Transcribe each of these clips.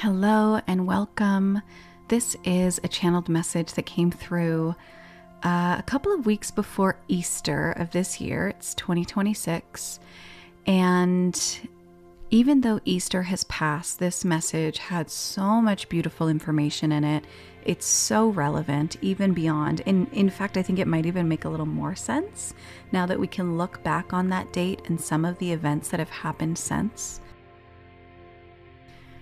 Hello and welcome. This is a channeled message that came through a couple of weeks before Easter of this year. It's 2026. And even though Easter has passed, this message had so much beautiful information in it. It's so relevant, even beyond. In fact, I think it might even make a little more sense now that we can look back on that date and some of the events that have happened since.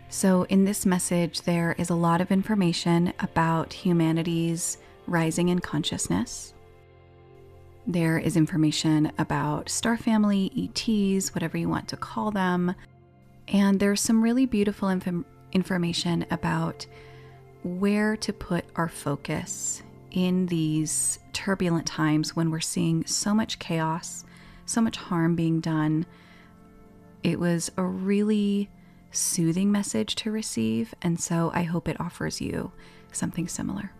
So in this message, there is a lot of information about humanity's rising in consciousness. There is information about star family, ETs, whatever you want to call them. And there's some really beautiful information about where to put our focus in these turbulent times when we're seeing so much chaos, so much harm being done. It was a really soothing message to receive, and so I hope it offers you something similar.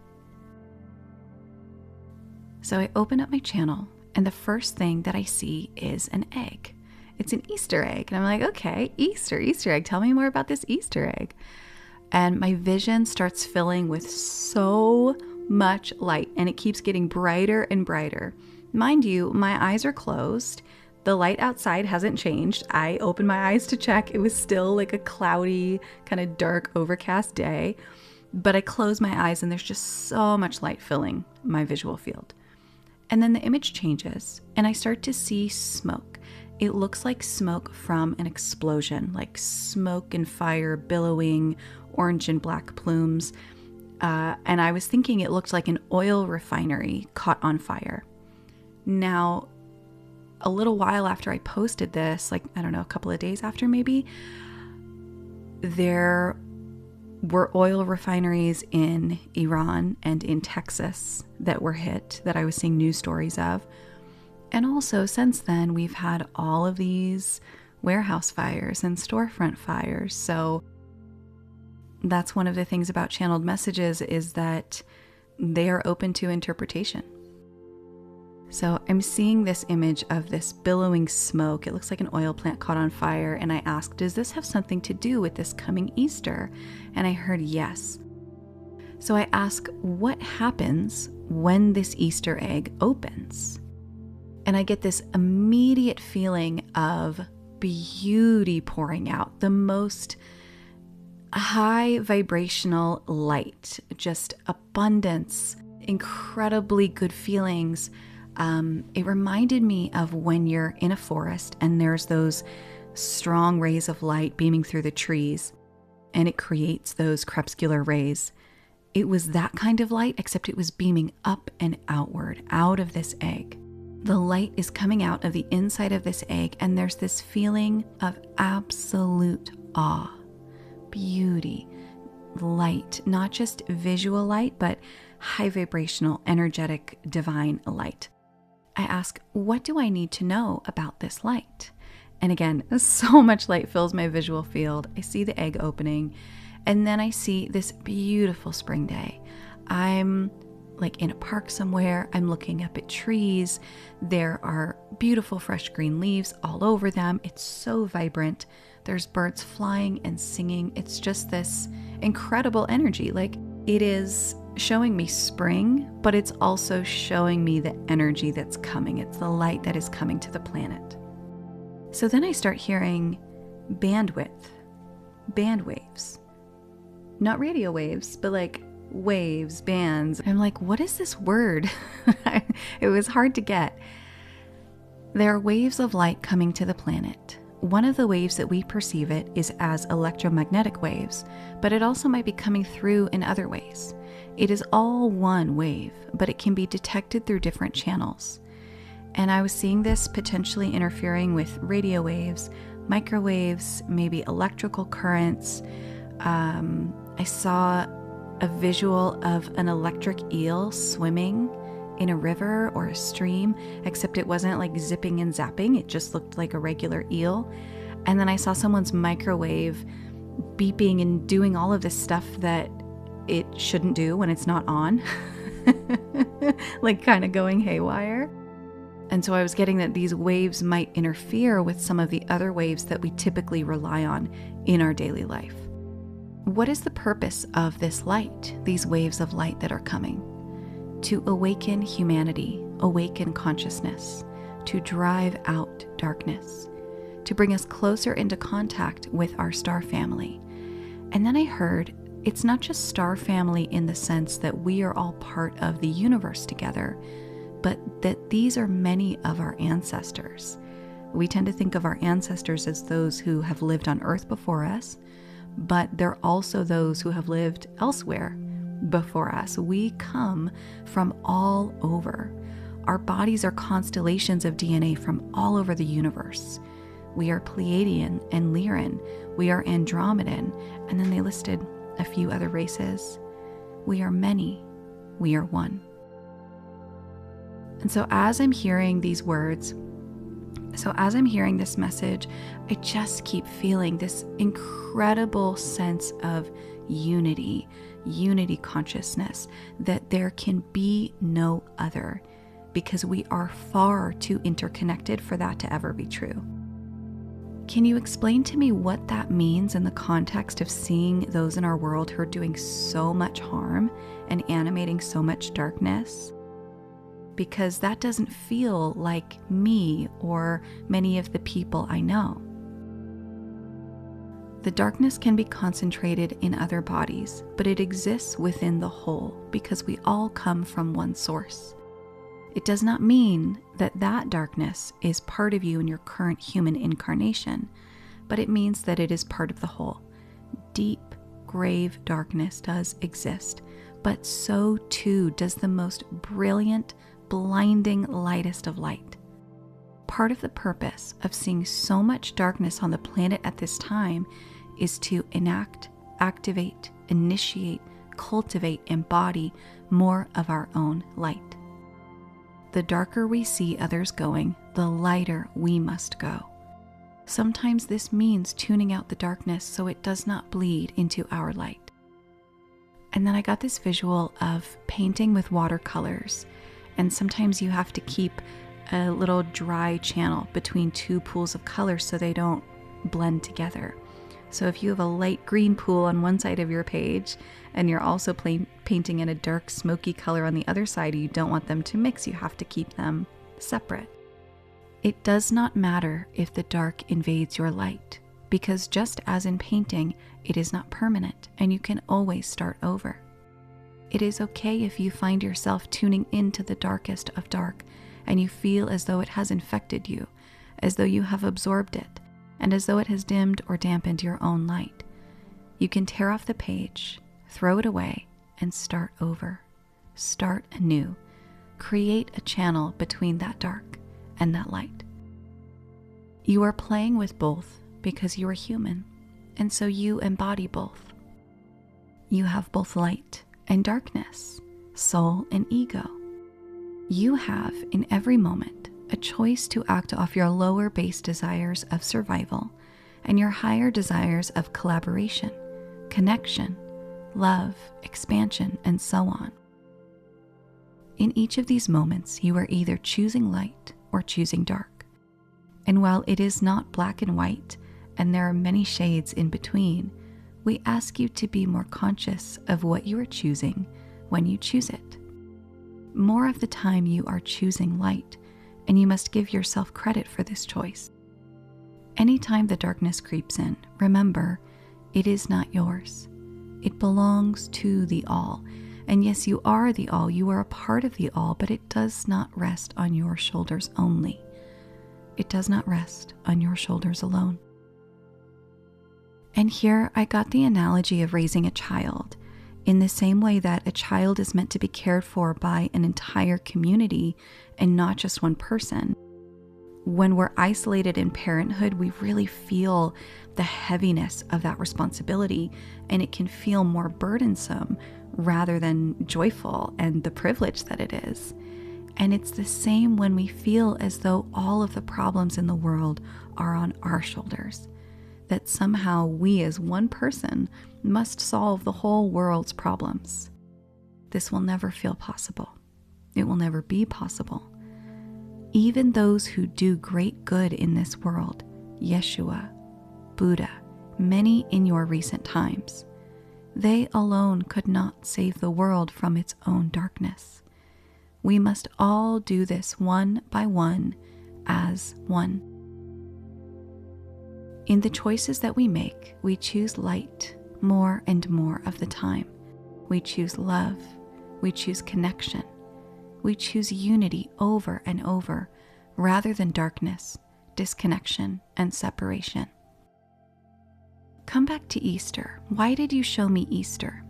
So I open up my channel, and the first thing that I see is an egg. It's an Easter egg, and I'm like, okay, Easter egg. Tell me more about this Easter egg. And my vision starts filling with so much light, and it keeps getting brighter and brighter. Mind you, my eyes are closed. The light outside hasn't changed. I opened my eyes to check. It was still like a cloudy, kind of dark, overcast day. But I close my eyes and there's just so much light filling my visual field. And then the image changes and I start to see smoke. It looks like smoke from an explosion, like smoke and fire billowing, orange and black plumes. And I was thinking it looked like an oil refinery caught on fire. Now, a little while after I posted this, like, I don't know, a couple of days after maybe, there were oil refineries in Iran and in Texas that were hit, that I was seeing news stories of. And also since then, we've had all of these warehouse fires and storefront fires. So that's one of the things about channeled messages, is that they are open to interpretation. So I'm seeing this image of this billowing smoke. It looks like an oil plant caught on fire. And I asked, does this have something to do with this coming Easter? And I heard yes. So I ask, what happens when this Easter egg opens? And I get this immediate feeling of beauty pouring out, the most high vibrational light, just abundance, incredibly good feelings. It reminded me of when you're in a forest and there's those strong rays of light beaming through the trees and it creates those crepuscular rays. It was that kind of light, except it was beaming up and outward out of this egg. The light is coming out of the inside of this egg, and there's this feeling of absolute awe, beauty, light, not just visual light, but high vibrational, energetic, divine light. I ask, what do I need to know about this light? And again, so much light fills my visual field. I see the egg opening, and then I see this beautiful spring day. I'm like in a park somewhere. I'm looking up at trees. There are beautiful fresh green leaves all over them. It's so vibrant. There's birds flying and singing. It's just this incredible energy. Like, it is showing me spring, but it's also showing me the energy that's coming. It's the light that is coming to the planet. So then I start hearing bandwidth, band waves. Not radio waves, but like waves, bands. I'm like, what is this word? It was hard to get. There are waves of light coming to the planet. One of the waves that we perceive it is as electromagnetic waves, but it also might be coming through in other ways. It is all one wave, but it can be detected through different channels. And I was seeing this potentially interfering with radio waves, microwaves, maybe electrical currents. I saw a visual of an electric eel swimming in a river or a stream, except it wasn't like zipping and zapping. It just looked like a regular eel. And then I saw someone's microwave beeping and doing all of this stuff that it shouldn't do when it's not on, like kind of going haywire. And so I was getting that these waves might interfere with some of the other waves that we typically rely on in our daily life. What is the purpose of this light, these waves of light that are coming? To awaken humanity, awaken consciousness, to drive out darkness, to bring us closer into contact with our star family. And then I heard it's not just star family in the sense that we are all part of the universe together, but that these are many of our ancestors. We tend to think of our ancestors as those who have lived on Earth before us, but they're also those who have lived elsewhere before us. We come from all over. Our bodies are constellations of DNA from all over the universe. We are Pleiadian and Lyran. We are Andromedan. And then they listed a few other races. We are many. We are one. And so as I'm hearing these words, as I'm hearing this message, I just keep feeling this incredible sense of unity consciousness, that there can be no other, because we are far too interconnected for that to ever be true. Can you explain to me what that means in the context of seeing those in our world who are doing so much harm and animating so much darkness? Because that doesn't feel like me or many of the people I know. The darkness can be concentrated in other bodies, but it exists within the whole because we all come from one source. It does not mean that that darkness is part of you in your current human incarnation, but it means that it is part of the whole. Deep, grave darkness does exist, but so too does the most brilliant, blinding lightest of light. Part of the purpose of seeing so much darkness on the planet at this time is to enact, activate, initiate, cultivate, embody more of our own light. The darker we see others going, the lighter we must go. Sometimes this means tuning out the darkness so it does not bleed into our light. And then I got this visual of painting with watercolors, and sometimes you have to keep a little dry channel between two pools of color so they don't blend together. So if you have a light green pool on one side of your page and you're also painting in a dark smoky color on the other side, you don't want them to mix. You have to keep them separate. It does not matter if the dark invades your light, because just as in painting, it is not permanent and you can always start over. It is okay if you find yourself tuning into the darkest of dark and you feel as though it has infected you, as though you have absorbed it, and as though it has dimmed or dampened your own light. You can tear off the page, throw it away, and start over. Start anew. Create a channel between that dark and that light. You are playing with both because you are human, and so you embody both. You have both light and darkness, soul and ego. You have, in every moment, a choice to act off your lower base desires of survival and your higher desires of collaboration, connection, love, expansion, and so on. In each of these moments, you are either choosing light or choosing dark. And while it is not black and white, and there are many shades in between, we ask you to be more conscious of what you are choosing when you choose it. More of the time you are choosing light, and you must give yourself credit for this choice. Anytime the darkness creeps in, remember, it is not yours. It belongs to the all. And yes, you are the all, you are a part of the all, but it does not rest on your shoulders only. It does not rest on your shoulders alone. And here I got the analogy of raising a child, in the same way that a child is meant to be cared for by an entire community and not just one person. When we're isolated in parenthood, we really feel the heaviness of that responsibility, and it can feel more burdensome rather than joyful and the privilege that it is. And it's the same when we feel as though all of the problems in the world are on our shoulders, that somehow we as one person must solve the whole world's problems. This will never feel possible. It will never be possible. Even those who do great good in this world, Yeshua, Buddha, many in your recent times, They alone could not save the world from its own darkness. We must all do this one by one as one. In the choices that we make, we choose light more and more of the time. We choose love. We choose connection. We choose unity over and over, rather than darkness, disconnection, and separation. Come back to Easter. Why did you show me Easter?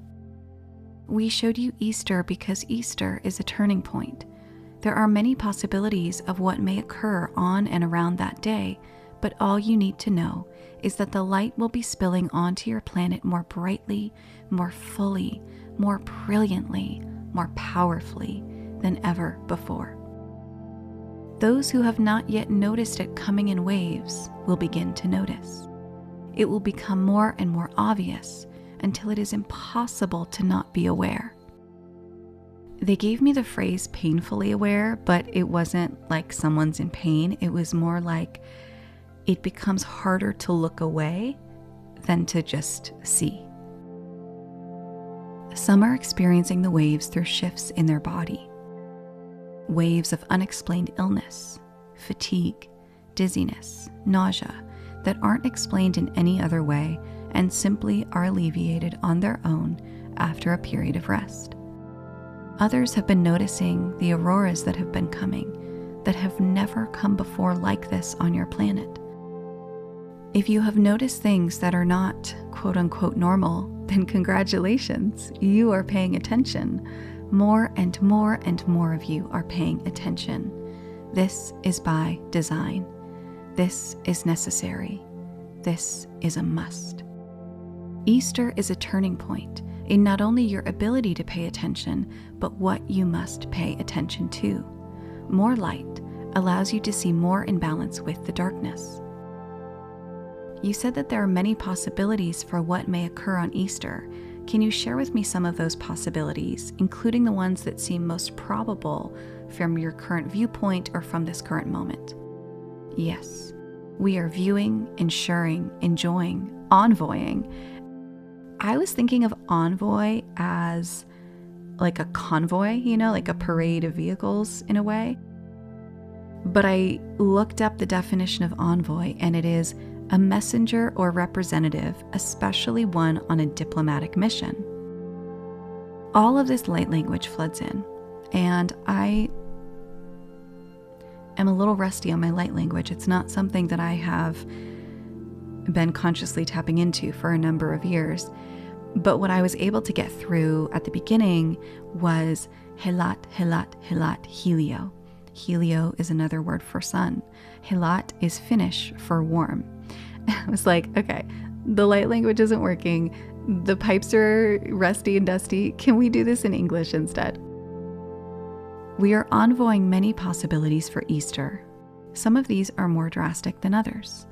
We showed you Easter because Easter is a turning point. There are many possibilities of what may occur on and around that day, but all you need to know is that the light will be spilling onto your planet more brightly, more fully, more brilliantly, more powerfully than ever before. Those who have not yet noticed it coming in waves will begin to notice. It will become more and more obvious until it is impossible to not be aware. They gave me the phrase painfully aware, but it wasn't like someone's in pain. It was more like it becomes harder to look away than to just see. Some are experiencing the waves through shifts in their body. Waves of unexplained illness, fatigue, dizziness, nausea that aren't explained in any other way and simply are alleviated on their own after a period of rest. Others have been noticing the auroras that have been coming, that have never come before like this on your planet. If you have noticed things that are not quote-unquote normal, then congratulations, you are paying attention. More and more and more of you are paying attention. This is by design. This is necessary. This is a must. Easter is a turning point in not only your ability to pay attention, but what you must pay attention to. More light allows you to see more in balance with the darkness. You said that there are many possibilities for what may occur on Easter. Can you share with me some of those possibilities, including the ones that seem most probable from your current viewpoint or from this current moment? Yes, we are viewing, ensuring, enjoying, envoying. I was thinking of envoy as like a convoy, like a parade of vehicles in a way. But I looked up the definition of envoy, and it is a messenger or representative, especially one on a diplomatic mission. All of this light language floods in, and I am a little rusty on my light language. It's not something that I have been consciously tapping into for a number of years. But what I was able to get through at the beginning was helat, helat, helat, helio. Helio is another word for sun. Helat is Finnish for warm. I was like, okay, the light language isn't working. The pipes are rusty and dusty. Can we do this in English instead? We are envoying many possibilities for Easter. Some of these are more drastic than others.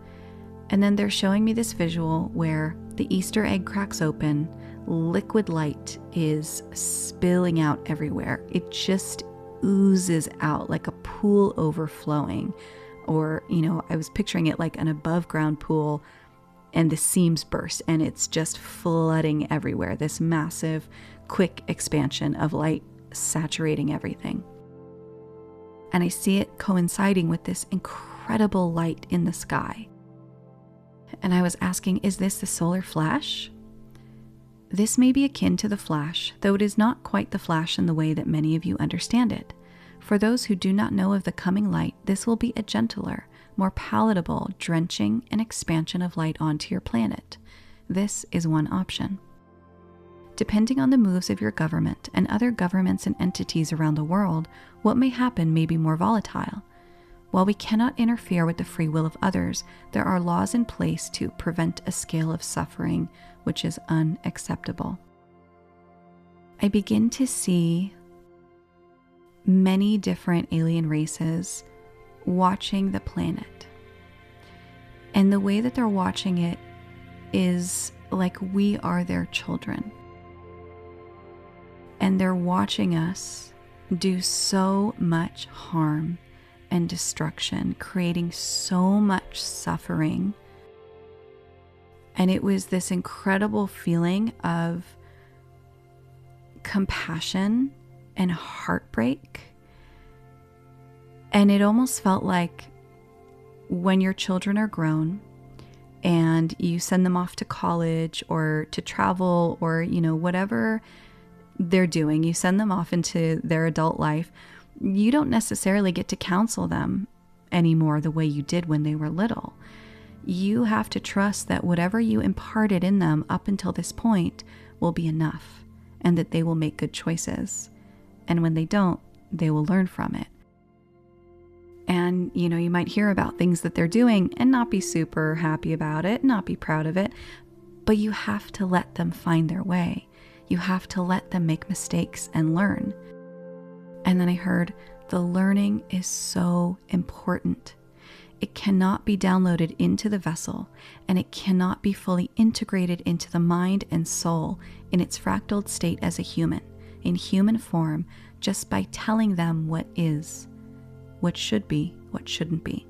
And then they're showing me this visual where the Easter egg cracks open, liquid light is spilling out everywhere. It just oozes out like a pool overflowing. Or, I was picturing it like an above ground pool and the seams burst and it's just flooding everywhere. This massive, quick expansion of light saturating everything. And I see it coinciding with this incredible light in the sky. And I was asking, is this the solar flash? This may be akin to the flash, though it is not quite the flash in the way that many of you understand it. For those who do not know of the coming light, this will be a gentler, more palatable drenching and expansion of light onto your planet. This is one option. Depending on the moves of your government and other governments and entities around the world, what may happen may be more volatile. While we cannot interfere with the free will of others, there are laws in place to prevent a scale of suffering which is unacceptable. I begin to see many different alien races watching the planet. And the way that they're watching it is like we are their children. And they're watching us do so much harm and destruction, creating so much suffering. And it was this incredible feeling of compassion and heartbreak. And it almost felt like when your children are grown and you send them off to college or to travel or, whatever they're doing, you send them off into their adult life, you don't necessarily get to counsel them anymore the way you did when they were little. You have to trust that whatever you imparted in them up until this point will be enough and that they will make good choices. And when they don't, they will learn from it. And, you might hear about things that they're doing and not be super happy about it, not be proud of it, but you have to let them find their way. You have to let them make mistakes and learn. And then I heard the learning is so important. It cannot be downloaded into the vessel, and it cannot be fully integrated into the mind and soul in its fractaled state as a human, in human form, just by telling them what is, what should be, what shouldn't be.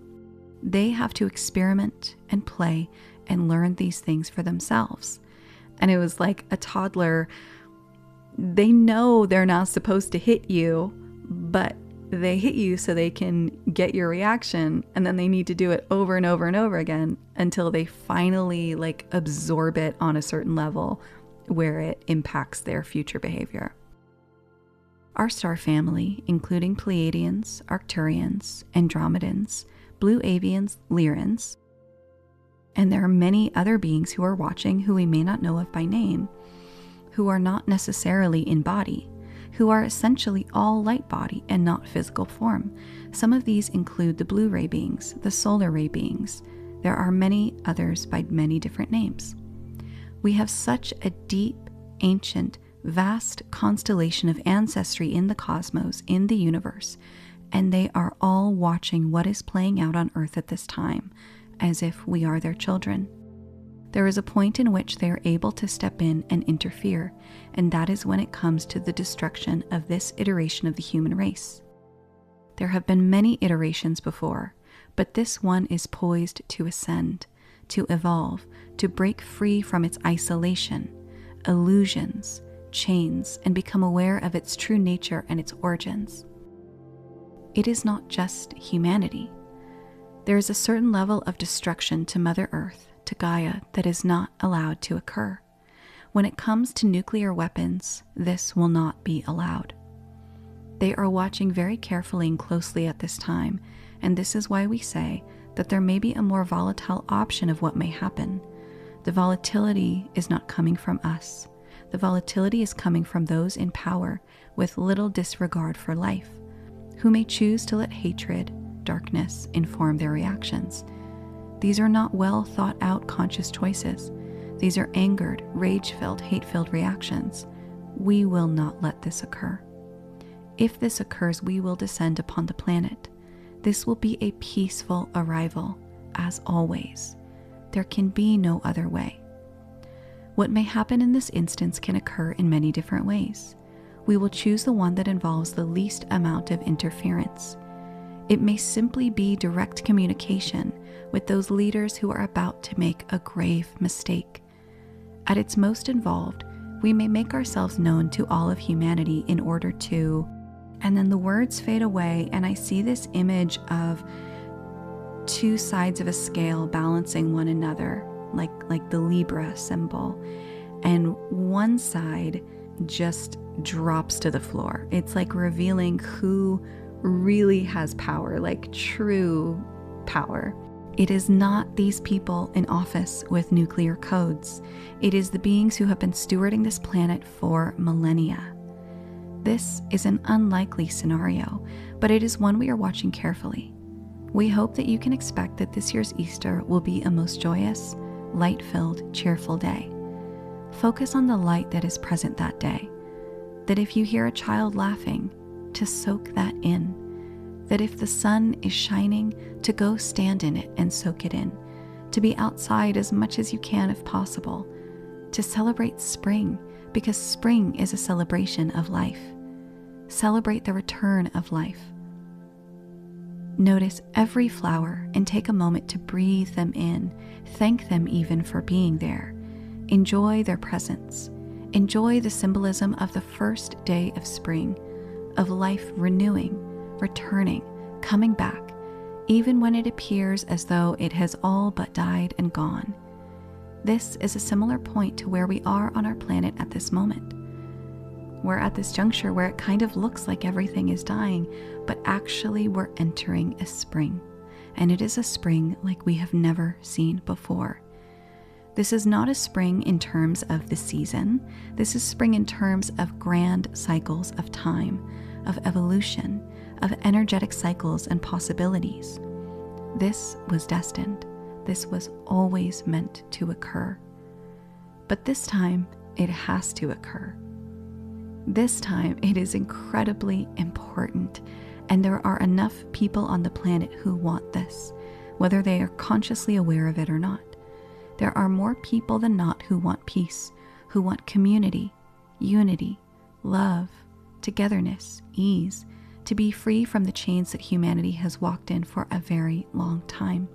They have to experiment and play and learn these things for themselves. And it was like a toddler. They know they're not supposed to hit you, but they hit you so they can get your reaction, and then they need to do it over and over and over again until they finally absorb it on a certain level where it impacts their future behavior. Our star family, including Pleiadians, Arcturians, Andromedans, Blue Avians, Lyrans, and there are many other beings who are watching who we may not know of by name, who are not necessarily in body, who are essentially all light body and not physical form. Some of these include the blue ray beings, the solar ray beings. There are many others by many different names. We have such a deep, ancient, vast constellation of ancestry in the cosmos, in the universe, and they are all watching what is playing out on Earth at this time, as if we are their children. There is a point in which they are able to step in and interfere, and that is when it comes to the destruction of this iteration of the human race. There have been many iterations before, but this one is poised to ascend, to evolve, to break free from its isolation, illusions, chains, and become aware of its true nature and its origins. It is not just humanity. There is a certain level of destruction to Mother Earth, to Gaia, that is not allowed to occur. When it comes to nuclear weapons, this will not be allowed. They are watching very carefully and closely at this time, and this is why we say that there may be a more volatile option of what may happen. The volatility is not coming from us. The volatility is coming from those in power with little disregard for life, who may choose to let hatred, darkness inform their reactions. These are not well thought out conscious choices. These are angered, rage-filled, hate-filled reactions. We will not let this occur. If this occurs, we will descend upon the planet. This will be a peaceful arrival, as always. There can be no other way. What may happen in this instance can occur in many different ways. We will choose the one that involves the least amount of interference. It may simply be direct communication with those leaders who are about to make a grave mistake. At its most involved, we may make ourselves known to all of humanity in order to, and then the words fade away, and I see this image of two sides of a scale balancing one another, like the Libra symbol, and one side just drops to the floor. It's like revealing who really has power, like true power. It is not these people in office with nuclear codes. It is the beings who have been stewarding this planet for millennia. This is an unlikely scenario, but it is one we are watching carefully. We hope that you can expect that this year's Easter will be a most joyous, light-filled, cheerful day. Focus on the light that is present that day. That if you hear a child laughing, to soak that in. That if the sun is shining, to go stand in it and soak it in. To be outside as much as you can if possible. To celebrate spring, because spring is a celebration of life. Celebrate the return of life. Notice every flower and take a moment to breathe them in. Thank them even for being there. Enjoy their presence. Enjoy the symbolism of the first day of spring, of life renewing, returning, coming back, even when it appears as though it has all but died and gone. This is a similar point to where we are on our planet at this moment. We're at this juncture where it kind of looks like everything is dying, but actually we're entering a spring. And it is a spring like we have never seen before. This is not a spring in terms of the season. This is spring in terms of grand cycles of time, of evolution, of energetic cycles and possibilities. This was destined. This was always meant to occur. But this time, it has to occur. This time, it is incredibly important, and there are enough people on the planet who want this, whether they are consciously aware of it or not. There are more people than not who want peace, who want community, unity, love, togetherness, ease, to be free from the chains that humanity has walked in for a very long time.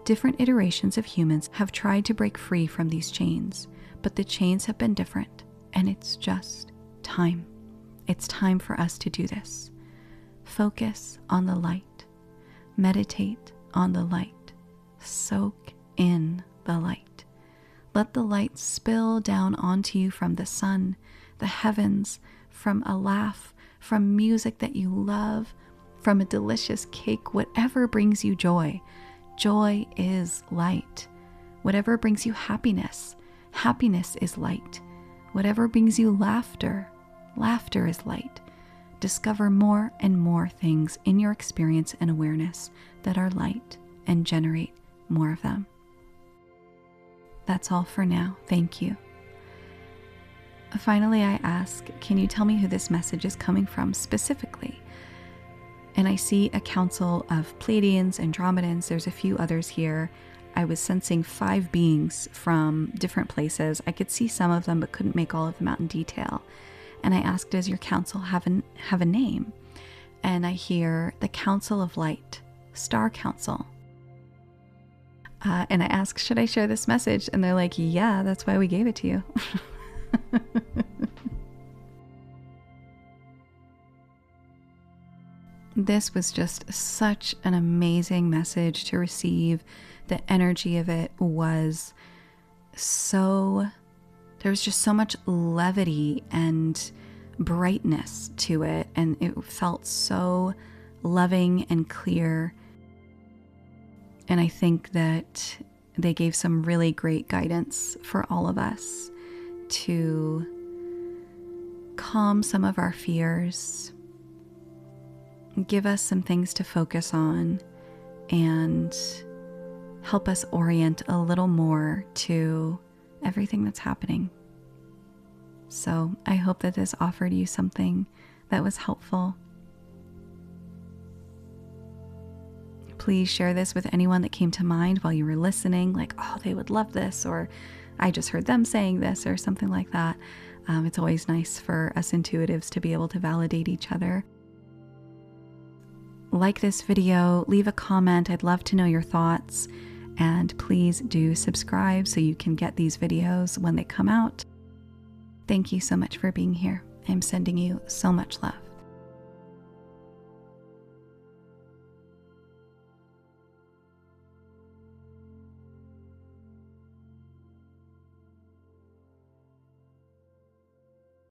Different iterations of humans have tried to break free from these chains, but the chains have been different, and it's just time. It's time for us to do this. Focus on the light. Meditate on the light. Soak in the light. Let the light spill down onto you from the sun, the heavens, from a laugh, from music that you love, from a delicious cake, whatever brings you joy. Joy is light. Whatever brings you happiness, happiness is light. Whatever brings you laughter, laughter is light. Discover more and more things in your experience and awareness that are light and generate more of them. That's all for now. Thank you. Finally, I ask, can you tell me who this message is coming from specifically? And I see a council of Pleiadians, Andromedans. There's a few others here. I was sensing 5 beings from different places. I could see some of them, but couldn't make all of them out in detail. And I asked, does your council have a name? And I hear the Council of Light, Star Council. And I asked, should I share this message? And they're like, yeah, that's why we gave it to you. This was just such an amazing message to receive. The energy of it was there was just so much levity and brightness to it, and it felt so loving and clear. And I think that they gave some really great guidance for all of us to calm some of our fears, give us some things to focus on, and help us orient a little more to everything that's happening. So I hope that this offered you something that was helpful. Please share this with anyone that came to mind while you were listening, like, oh, they would love this, or I just heard them saying this, or something like that. It's always nice for us intuitives to be able to validate each other. Like this video, leave a comment. I'd love to know your thoughts. And please do subscribe so you can get these videos when they come out. Thank you so much for being here. I'm sending you so much love.